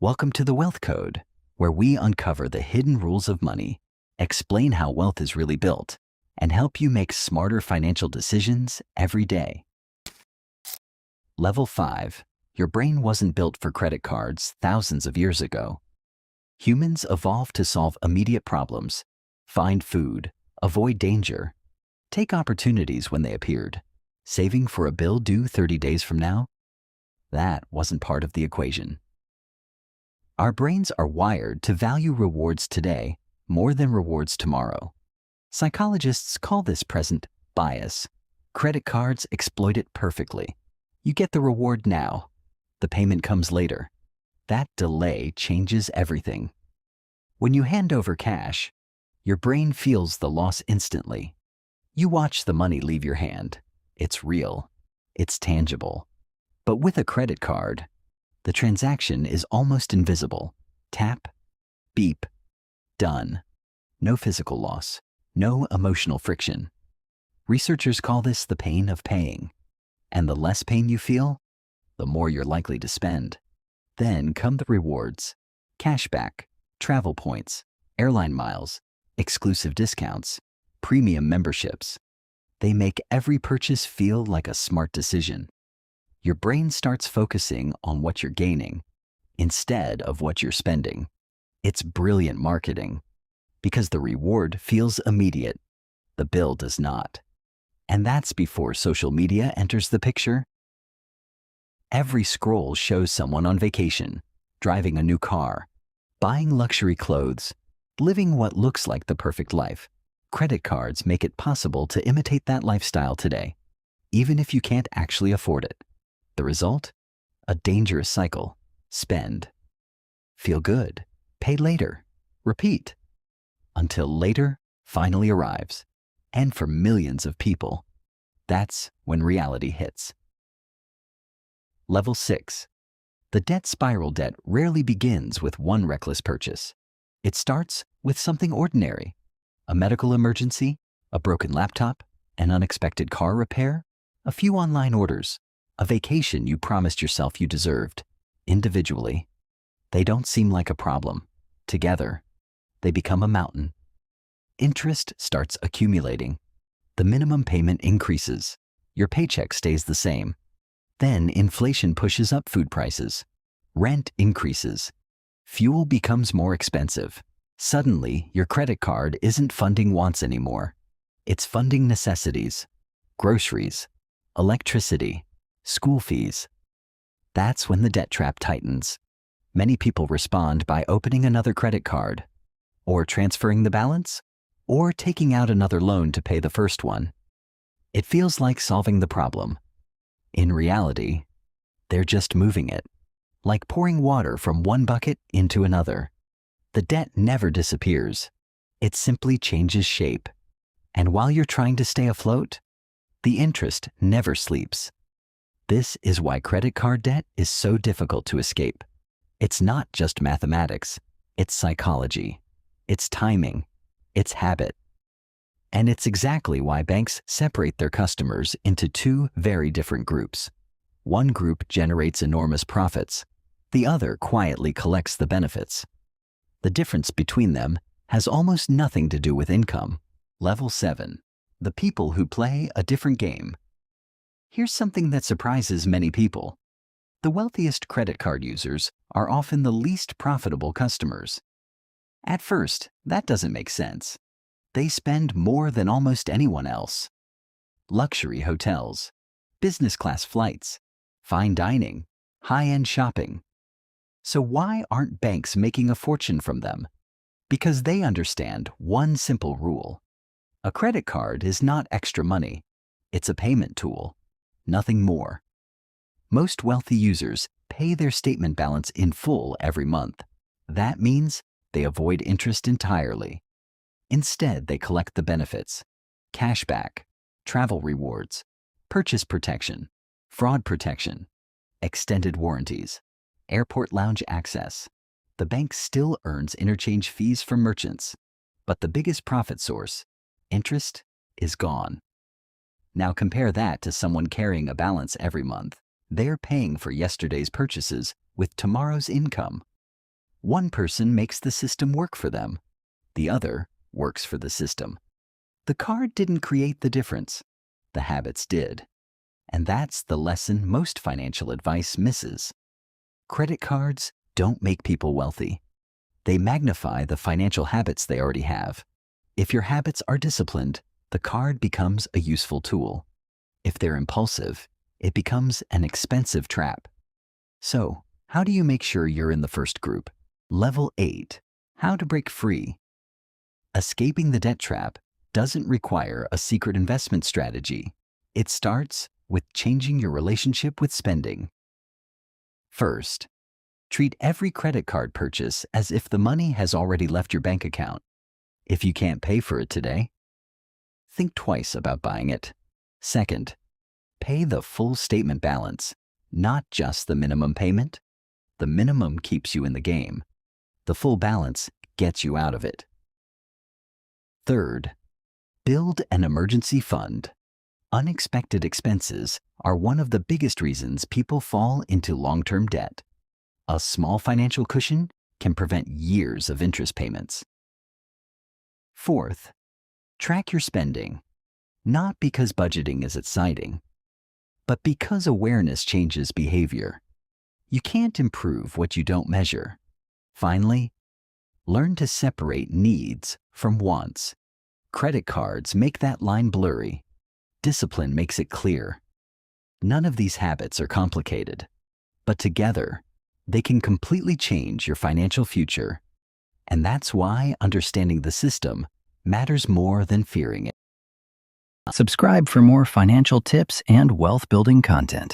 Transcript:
Welcome to the Wealth Code, where we uncover the hidden rules of money, explain how wealth is really built, and help you make smarter financial decisions every day. Level 5. Your brain wasn't built for credit cards thousands of years ago. Humans evolved to solve immediate problems, find food, avoid danger, take opportunities when they appeared. Saving for a bill due 30 days from now? That wasn't part of the equation. Our brains are wired to value rewards today more than rewards tomorrow. Psychologists call this present bias. Credit cards exploit it perfectly. You get the reward now. The payment comes later. That delay changes everything. When you hand over cash, your brain feels the loss instantly. You watch the money leave your hand. It's real. It's tangible. But with a credit card, the transaction is almost invisible. Tap, beep, done. No physical loss, no emotional friction. Researchers call this the pain of paying. And the less pain you feel, the more you're likely to spend. Then come the rewards: cashback, travel points, airline miles, exclusive discounts, premium memberships. They make every purchase feel like a smart decision. Your brain starts focusing on what you're gaining instead of what you're spending. It's brilliant marketing because the reward feels immediate. The bill does not. And that's before social media enters the picture. Every scroll shows someone on vacation, driving a new car, buying luxury clothes, living what looks like the perfect life. Credit cards make it possible to imitate that lifestyle today, even if you can't actually afford it. The result? A dangerous cycle. Spend. Feel good. Pay later. Repeat. Until later finally arrives. And for millions of people, that's when reality hits. Level 6. The debt spiral. Debt rarely begins with one reckless purchase. It starts with something ordinary. A medical emergency, a broken laptop, an unexpected car repair, a few online orders, a vacation you promised yourself you deserved. Individually, they don't seem like a problem. Together, they become a mountain. Interest starts accumulating. The minimum payment increases. Your paycheck stays the same. Then inflation pushes up food prices. Rent increases. Fuel becomes more expensive. Suddenly, your credit card isn't funding wants anymore. It's funding necessities, groceries, electricity, school fees. That's when the debt trap tightens. Many people respond by opening another credit card, or transferring the balance, or taking out another loan to pay the first one. It feels like solving the problem. In reality, they're just moving it, like pouring water from one bucket into another. The debt never disappears. It simply changes shape. And while you're trying to stay afloat, the interest never sleeps. This is why credit card debt is so difficult to escape. It's not just mathematics. It's psychology. It's timing. It's habit. And it's exactly why banks separate their customers into two very different groups. One group generates enormous profits. The other quietly collects the benefits. The difference between them has almost nothing to do with income. Level 7. The people who play a different game. Here's something that surprises many people. The wealthiest credit card users are often the least profitable customers. At first, that doesn't make sense. They spend more than almost anyone else. Luxury hotels, business class flights, fine dining, high-end shopping. So why aren't banks making a fortune from them? Because they understand one simple rule. A credit card is not extra money. It's a payment tool, nothing more. Most wealthy users pay their statement balance in full every month. That means they avoid interest entirely. Instead, they collect the benefits: cashback, travel rewards, purchase protection, fraud protection, extended warranties, airport lounge access. The bank still earns interchange fees from merchants, but the biggest profit source, interest, is gone. Now compare that to someone carrying a balance every month. They're paying for yesterday's purchases with tomorrow's income. One person makes the system work for them. The other works for the system. The card didn't create the difference. The habits did. And that's the lesson most financial advice misses. Credit cards don't make people wealthy. They magnify the financial habits they already have. If your habits are disciplined, the card becomes a useful tool. If they're impulsive, it becomes an expensive trap. So, how do you make sure you're in the first group? Level 8. How to break free. Escaping the debt trap doesn't require a secret investment strategy. It starts with changing your relationship with spending. First, treat every credit card purchase as if the money has already left your bank account. If you can't pay for it today, think twice about buying it. Second, pay the full statement balance, not just the minimum payment. The minimum keeps you in the game. The full balance gets you out of it. Third, build an emergency fund. Unexpected expenses are one of the biggest reasons people fall into long-term debt. A small financial cushion can prevent years of interest payments. Fourth, track your spending, not because budgeting is exciting, but because awareness changes behavior. You can't improve what you don't measure. Finally, learn to separate needs from wants. Credit cards make that line blurry. Discipline makes it clear. None of these habits are complicated, but together, they can completely change your financial future. And that's why understanding the system matters more than fearing it. Subscribe for more financial tips and wealth-building content.